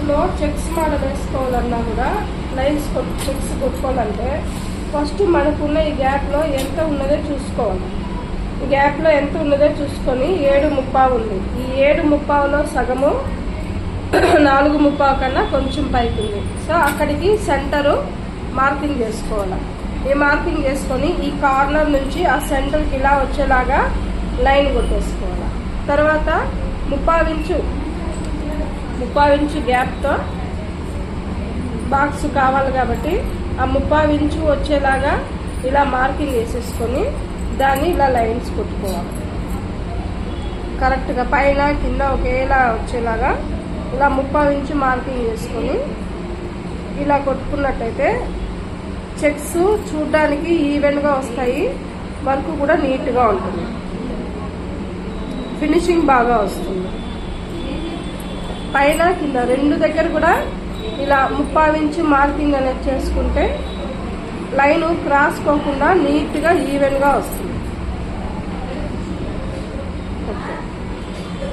లో checks model వేసుకోవాలన్నా కూడా lines checks కొట్టుకోవాలంటే first మనకున్న ఈ గ్యాప్లో ఎంత ఉన్నదో చూసుకోవాలి. ఈ గ్యాప్లో ఎంత ఉన్నదో చూసుకొని 7:30 ఉంది. ఈ 7:30లో సగము 4:30 కన్నా కొంచెం పైకి ఉంది. సో అక్కడికి సెంటరు మార్కింగ్ చేసుకోవాలి. ఈ మార్కింగ్ చేసుకొని ఈ కార్నర్ నుంచి ఆ సెంటర్కి ఇలా వచ్చేలాగా లైన్ కొట్టేసుకోవాలి. తర్వాత 30 ఇంచు గ్యాప్తో బాక్స్ కావాలి కాబట్టి ఆ 30 ఇంచు వచ్చేలాగా ఇలా మార్కింగ్ వేసేసుకొని దాన్ని ఇలా లైన్స్ కొట్టుకోవాలి. కరెక్ట్గా పైన కింద ఒకేలా వచ్చేలాగా ఇలా 30 ఇంచు మార్కింగ్ చేసుకొని ఇలా కొట్టుకున్నట్టయితే చెక్స్ చూడడానికి ఈవెన్గా వస్తాయి, వర్క్ కూడా నీట్గా ఉంటుంది, ఫినిషింగ్ బాగా వస్తుంది. పైన కింద రెండు దగ్గర కూడా ఇలా 30 ఇంచు మార్కింగ్ అనేది చేసుకుంటే లైన్ క్రాస్ పోకుండా నీట్గా ఈవెన్గా వస్తుంది.